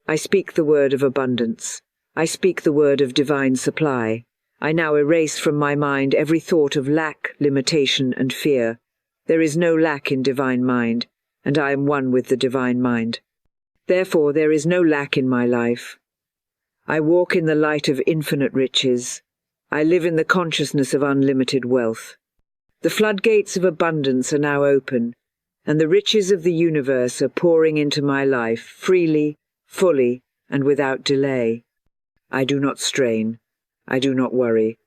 I speak the word of abundance. I speak the word of divine supply. I now erase from my mind every thought of lack, limitation, and fear. There is no lack in divine mind, and I am one with the divine mind. Therefore, there is no lack in my life. I walk in the light of infinite riches. I live in the consciousness of unlimited wealth. The floodgates of abundance are now open, and the riches of the universe are pouring into my life freely, fully, and without delay. I do not strain. I do not worry.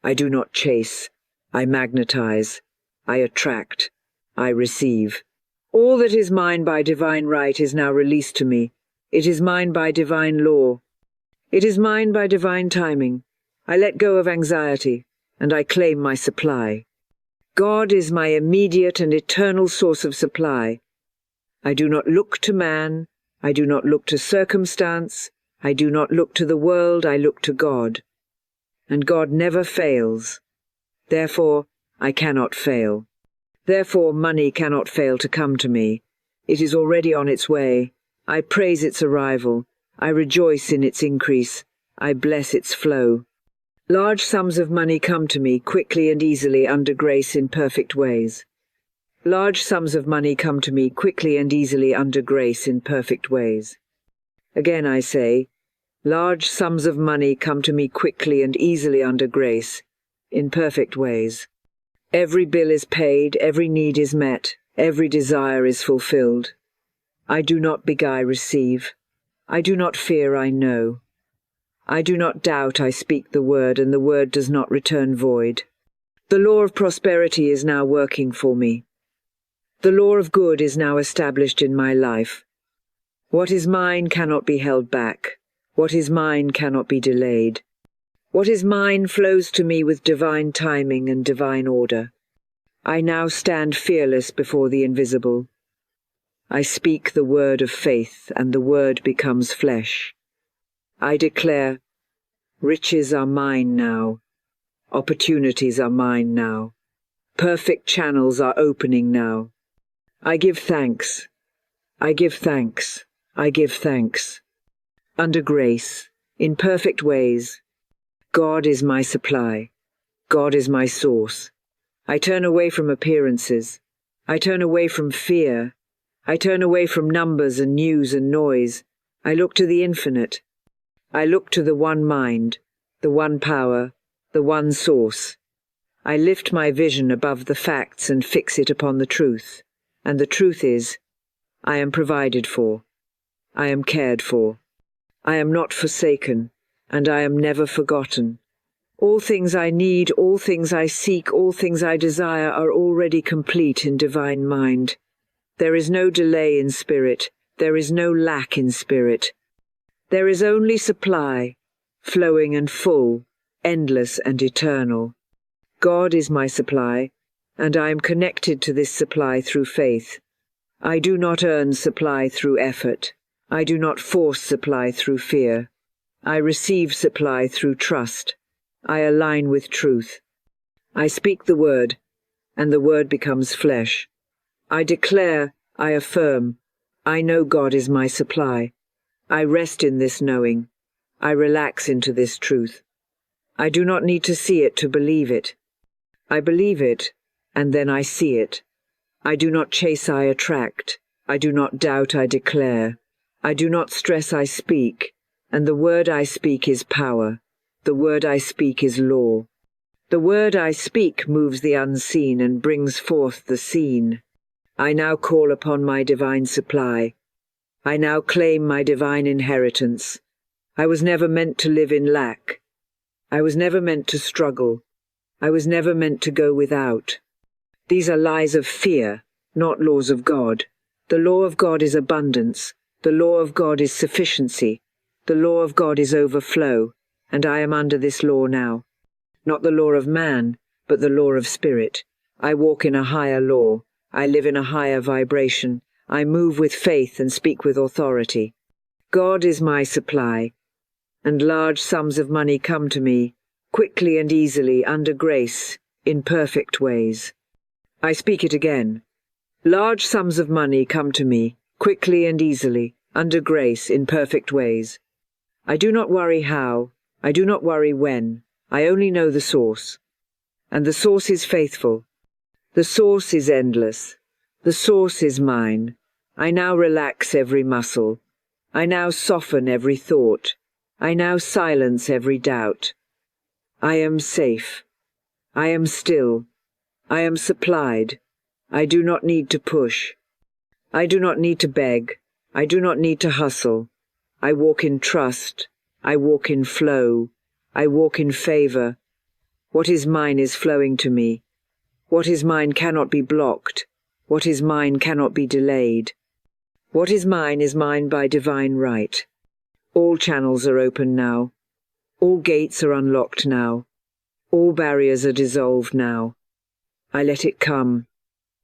I do not chase. I magnetize. I attract. I receive. All that is mine by divine right is now released to me. It is mine by divine law. It is mine by divine timing. I let go of anxiety, and I claim my supply. God is my immediate and eternal source of supply. I do not look to man. I do not look to circumstance. I do not look to the world. I look to God. And God never fails. Therefore, I cannot fail. Therefore, money cannot fail to come to me. It is already on its way. I praise its arrival. I rejoice in its increase. I bless its flow. Large sums of money come to me quickly and easily under grace in perfect ways. Large sums of money come to me quickly and easily under grace in perfect ways. Again I say, large sums of money come to me quickly and easily under grace in perfect ways. Every bill is paid, every need is met, every desire is fulfilled. I do not beg, I receive. I do not fear, I know. I do not doubt, I speak the word, and the word does not return void. The law of prosperity is now working for me. The law of good is now established in my life. What is mine cannot be held back. What is mine cannot be delayed. What is mine flows to me with divine timing and divine order. I now stand fearless before the invisible. I speak the word of faith, and the word becomes flesh. I declare, riches are mine now. Opportunities are mine now. Perfect channels are opening now. I give thanks. I give thanks. I give thanks. Under grace, in perfect ways. God is my supply. God is my source. I turn away from appearances. I turn away from fear. I turn away from numbers and news and noise. I look to the infinite. I look to the one mind, the one power, the one source. I lift my vision above the facts and fix it upon the truth. And the truth is, I am provided for. I am cared for. I am not forsaken, and I am never forgotten. All things I need, all things I seek, all things I desire are already complete in divine mind. There is no delay in spirit. There is no lack in spirit. There is only supply, flowing and full, endless and eternal. God is my supply, and I am connected to this supply through faith. I do not earn supply through effort. I do not force supply through fear. I receive supply through trust. I align with truth. I speak the word, and the word becomes flesh. I declare, I affirm, I know God is my supply. I rest in this knowing. I relax into this truth. I do not need to see it to believe it. I believe it, and then I see it. I do not chase, I attract. I do not doubt, I declare. I do not stress, I speak. And the word I speak is power. The word I speak is law. The word I speak moves the unseen and brings forth the seen. I now call upon my divine supply. I now claim my divine inheritance. I was never meant to live in lack. I was never meant to struggle. I was never meant to go without. These are lies of fear, not laws of God. The law of God is abundance. The law of God is sufficiency. The law of God is overflow, and I am under this law now. Not the law of man, but the law of spirit. I walk in a higher law. I live in a higher vibration. I move with faith and speak with authority. God is my supply, and large sums of money come to me, quickly and easily, under grace, in perfect ways. I speak it again. Large sums of money come to me, quickly and easily, under grace in perfect ways. I do not worry how, I do not worry when, I only know the source. And the source is faithful. The source is endless. The source is mine. I now relax every muscle. I now soften every thought. I now silence every doubt. I am safe. I am still. I am supplied. I do not need to push. I do not need to beg. I do not need to hustle. I walk in trust. I walk in flow. I walk in favor. What is mine is flowing to me. What is mine cannot be blocked. What is mine cannot be delayed. What is mine by divine right. All channels are open now. All gates are unlocked now. All barriers are dissolved now. I let it come.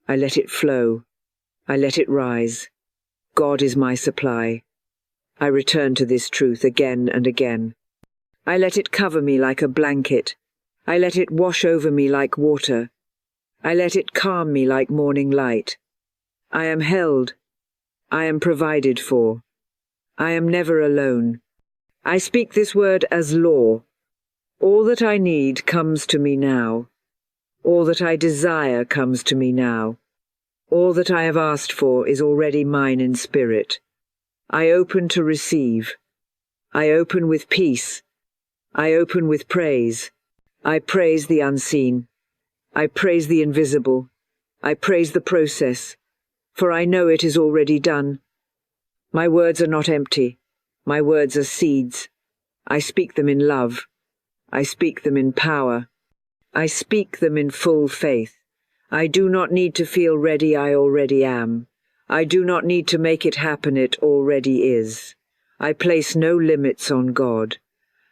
I let it flow. I let it rise. God is my supply. I return to this truth again and again. I let it cover me like a blanket. I let it wash over me like water. I let it calm me like morning light. I am held. I am provided for. I am never alone. I speak this word as law. All that I need comes to me now. All that I desire comes to me now. All that I have asked for is already mine in spirit. I open to receive. I open with peace. I open with praise. I praise the unseen. I praise the invisible. I praise the process, for I know it is already done. My words are not empty. My words are seeds. I speak them in love. I speak them in power. I speak them in full faith. I do not need to feel ready, I already am. I do not need to make it happen, it already is. I place no limits on God.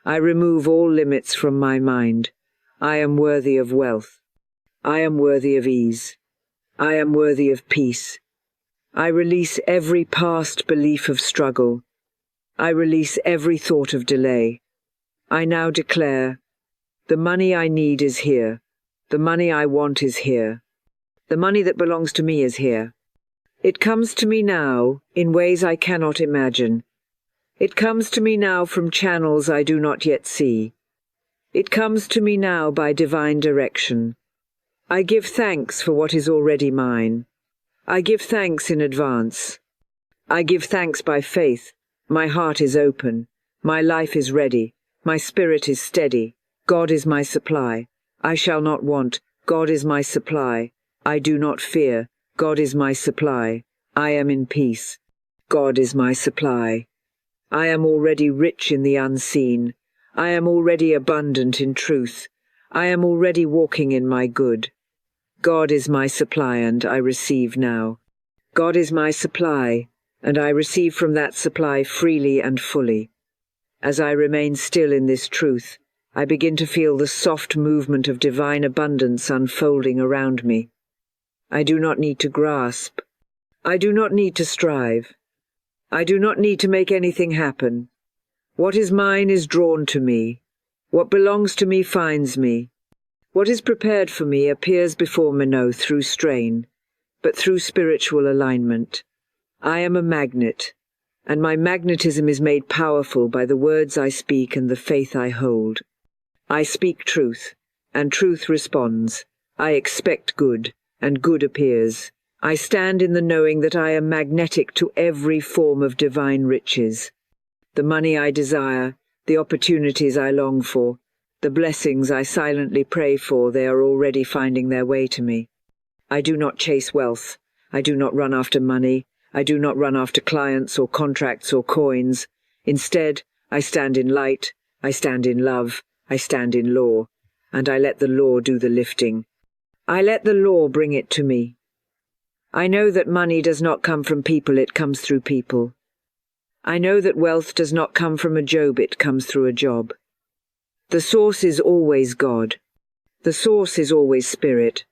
I remove all limits from my mind. I am worthy of wealth. I am worthy of ease. I am worthy of peace. I release every past belief of struggle. I release every thought of delay. I now declare, the money I need is here. The money I want is here. The money that belongs to me is here. It comes to me now in ways I cannot imagine. It comes to me now from channels I do not yet see. It comes to me now by divine direction. I give thanks for what is already mine. I give thanks in advance. I give thanks by faith. My heart is open. My life is ready. My spirit is steady. God is my supply. I shall not want. God is my supply. I do not fear. God is my supply. I am in peace. God is my supply. I am already rich in the unseen. I am already abundant in truth. I am already walking in my good. God is my supply, and I receive now. God is my supply, and I receive from that supply freely and fully. As I remain still in this truth, I begin to feel the soft movement of divine abundance unfolding around me. I do not need to grasp. I do not need to strive. I do not need to make anything happen. What is mine is drawn to me. What belongs to me finds me. What is prepared for me appears before me no through strain, but through spiritual alignment. I am a magnet, and my magnetism is made powerful by the words I speak and the faith I hold. I speak truth, and truth responds. I expect good, and good appears. I stand in the knowing that I am magnetic to every form of divine riches. The money I desire, the opportunities I long for, the blessings I silently pray for, they are already finding their way to me. I do not chase wealth. I do not run after money. I do not run after clients or contracts or coins. Instead, I stand in light. I stand in love. I stand in law. And I let the law do the lifting. I let the law bring it to me. I know that money does not come from people, it comes through people. I know that wealth does not come from a job, it comes through a job. The source is always God. The source is always spirit.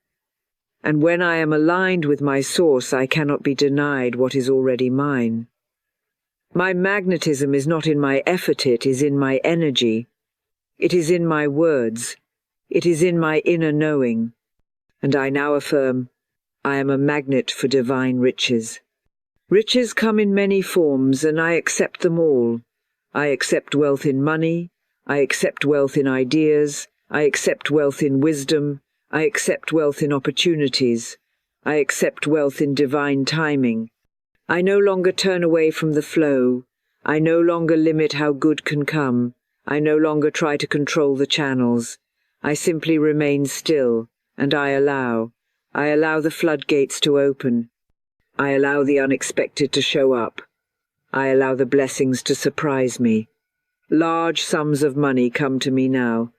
And when I am aligned with my source, I cannot be denied what is already mine. My magnetism is not in my effort, it is in my energy. It is in my words. It is in my inner knowing. And I now affirm, I am a magnet for divine riches. Riches come in many forms, and I accept them all. I accept wealth in money. I accept wealth in ideas. I accept wealth in wisdom. I accept wealth in opportunities. I accept wealth in divine timing. I no longer turn away from the flow. I no longer limit how good can come. I no longer try to control the channels. I simply remain still, and I allow. I allow the floodgates to open. I allow the unexpected to show up. I allow the blessings to surprise me. Large sums of money come to me now,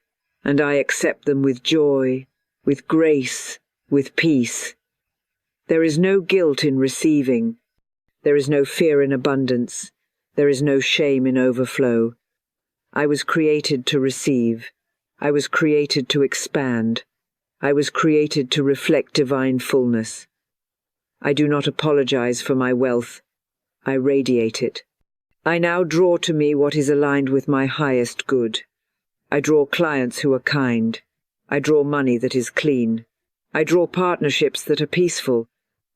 and I accept them with joy, with grace, with peace. There is no guilt in receiving. There is no fear in abundance. There is no shame in overflow. I was created to receive. I was created to expand. I was created to reflect divine fullness. I do not apologize for my wealth. I radiate it. I now draw to me what is aligned with my highest good. I draw clients who are kind. I draw money that is clean. I draw partnerships that are peaceful.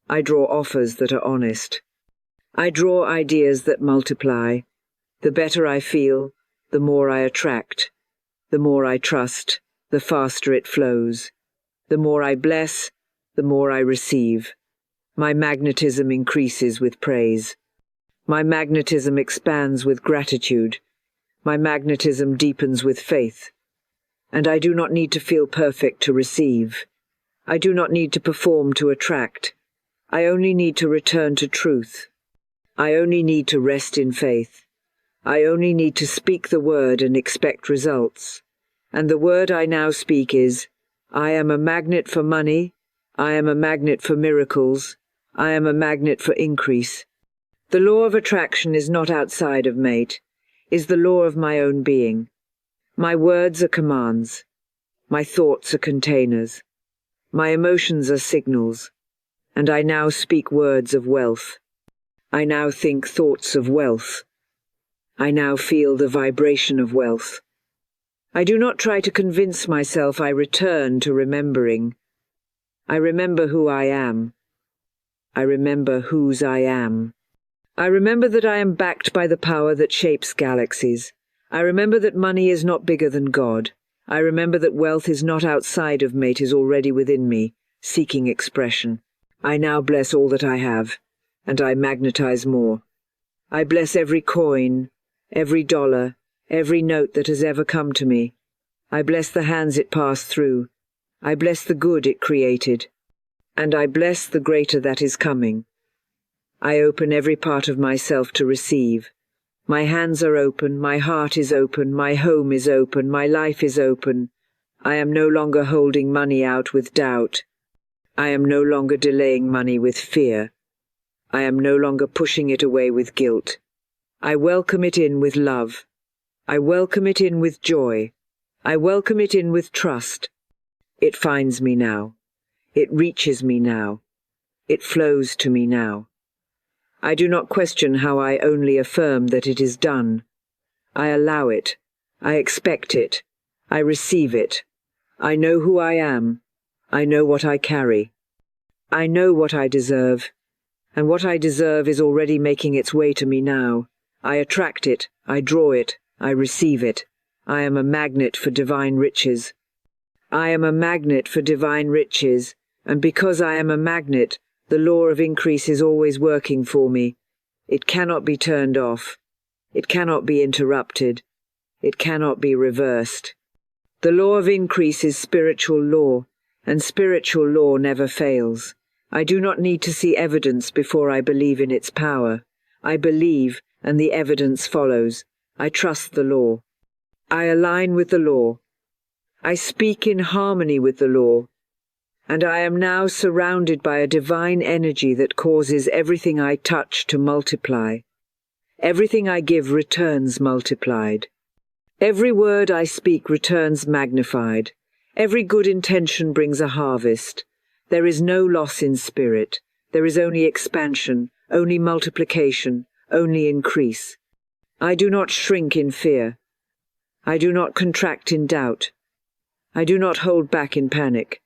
I draw offers that are honest. I draw ideas that multiply. The better I feel, the more I attract. The more I trust, the faster it flows. The more I bless, the more I receive. My magnetism increases with praise. My magnetism expands with gratitude. My magnetism deepens with faith. And I do not need to feel perfect to receive. I do not need to perform to attract. I only need to return to truth. I only need to rest in faith. I only need to speak the word and expect results. And the word I now speak is, I am a magnet for money. I am a magnet for miracles. I am a magnet for increase. The law of attraction is not outside of mate, is the law of my own being. My words are commands. My thoughts are containers. My emotions are signals. And I now speak words of wealth. I now think thoughts of wealth. I now feel the vibration of wealth. I do not try to convince myself. I return to remembering. I remember who I am. I remember whose I am. I remember that I am backed by the power that shapes galaxies. I remember that money is not bigger than God. I remember that wealth is not outside of me, it is already within me, seeking expression. I now bless all that I have, and I magnetize more. I bless every coin, every dollar, every note that has ever come to me. I bless the hands it passed through. I bless the good it created. And I bless the greater that is coming. I open every part of myself to receive. My hands are open, my heart is open, my home is open, my life is open. I am no longer holding money out with doubt. I am no longer delaying money with fear. I am no longer pushing it away with guilt. I welcome it in with love. I welcome it in with joy. I welcome it in with trust. It finds me now. It reaches me now. It flows to me now. I do not question how, I only affirm that it is done. I allow it. I expect it. I receive it. I know who I am. I know what I carry. I know what I deserve. And what I deserve is already making its way to me now. I attract it. I draw it. I receive it. I am a magnet for divine riches. I am a magnet for divine riches, and because I am a magnet, the law of increase is always working for me. It cannot be turned off. It cannot be interrupted. It cannot be reversed. The law of increase is spiritual law, and spiritual law never fails. I do not need to see evidence before I believe in its power. I believe, and the evidence follows. I trust the law. I align with the law. I speak in harmony with the law. And I am now surrounded by a divine energy that causes everything I touch to multiply. Everything I give returns multiplied. Every word I speak returns magnified. Every good intention brings a harvest. There is no loss in spirit. There is only expansion, only multiplication, only increase. I do not shrink in fear. I do not contract in doubt. I do not hold back in panic.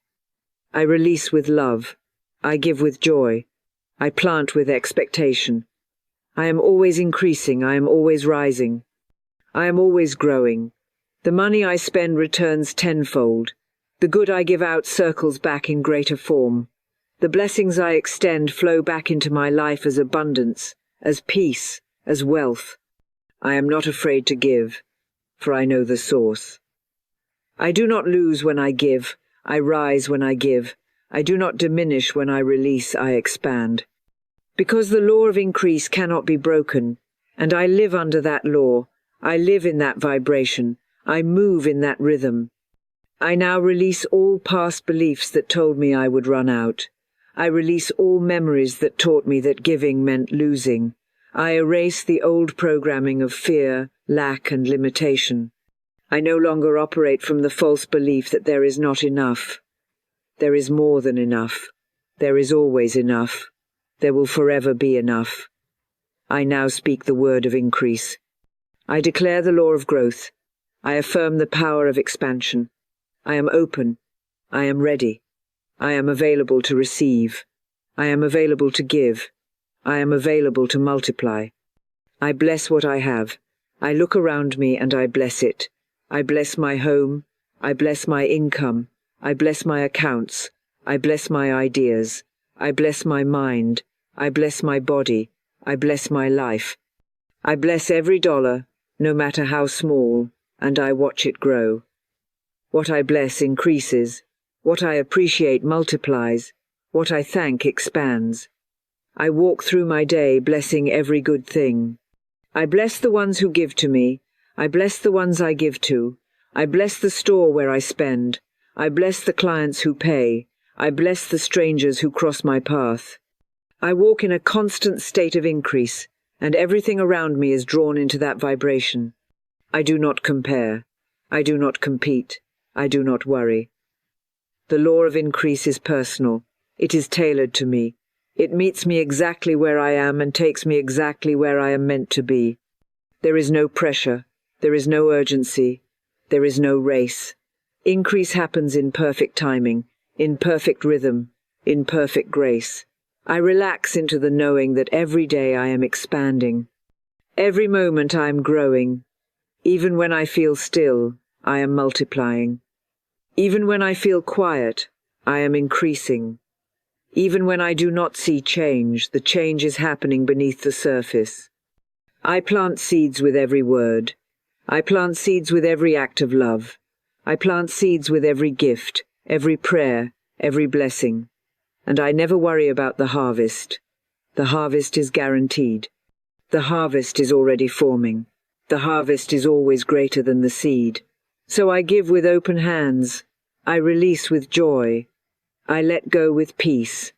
I release with love. I give with joy. I plant with expectation. I am always increasing, I am always rising. I am always growing. The money I spend returns tenfold. The good I give out circles back in greater form. The blessings I extend flow back into my life as abundance, as peace, as wealth. I am not afraid to give, for I know the source. I do not lose when I give, I rise when I give. I do not diminish when I release, I expand. Because the law of increase cannot be broken, and I live under that law, I live in that vibration, I move in that rhythm. I now release all past beliefs that told me I would run out. I release all memories that taught me that giving meant losing. I erase the old programming of fear, lack, and limitation. I no longer operate from the false belief that there is not enough. There is more than enough. There is always enough. There will forever be enough. I now speak the word of increase. I declare the law of growth. I affirm the power of expansion. I am open. I am ready. I am available to receive. I am available to give. I am available to multiply. I bless what I have. I look around me and I bless it. I bless my home. I bless my income. I bless my accounts. I bless my ideas. I bless my mind. I bless my body. I bless my life. I bless every dollar, no matter how small, and I watch it grow. What I bless increases. What I appreciate multiplies. What I thank expands. I walk through my day blessing every good thing. I bless the ones who give to me. I bless the ones I give to. I bless the store where I spend. I bless the clients who pay. I bless the strangers who cross my path. I walk in a constant state of increase, and everything around me is drawn into that vibration. I do not compare. I do not compete. I do not worry. The law of increase is personal. It is tailored to me. It meets me exactly where I am and takes me exactly where I am meant to be. There is no pressure. There is no urgency. There is no race. Increase happens in perfect timing, in perfect rhythm, in perfect grace. I relax into the knowing that every day I am expanding. Every moment I am growing. Even when I feel still, I am multiplying. Even when I feel quiet, I am increasing. Even when I do not see change, the change is happening beneath the surface. I plant seeds with every word. I plant seeds with every act of love. I plant seeds with every gift, every prayer, every blessing. And I never worry about the harvest. The harvest is guaranteed. The harvest is already forming. The harvest is always greater than the seed. So I give with open hands. I release with joy. I let go with peace.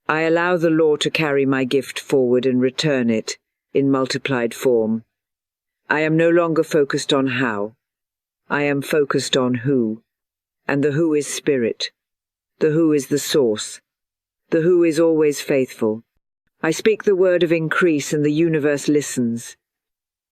I allow the law to carry my gift forward and return it in multiplied form. I am no longer focused on how. I am focused on who. And the who is spirit. The who is the source. The who is always faithful. I speak the word of increase and the universe listens.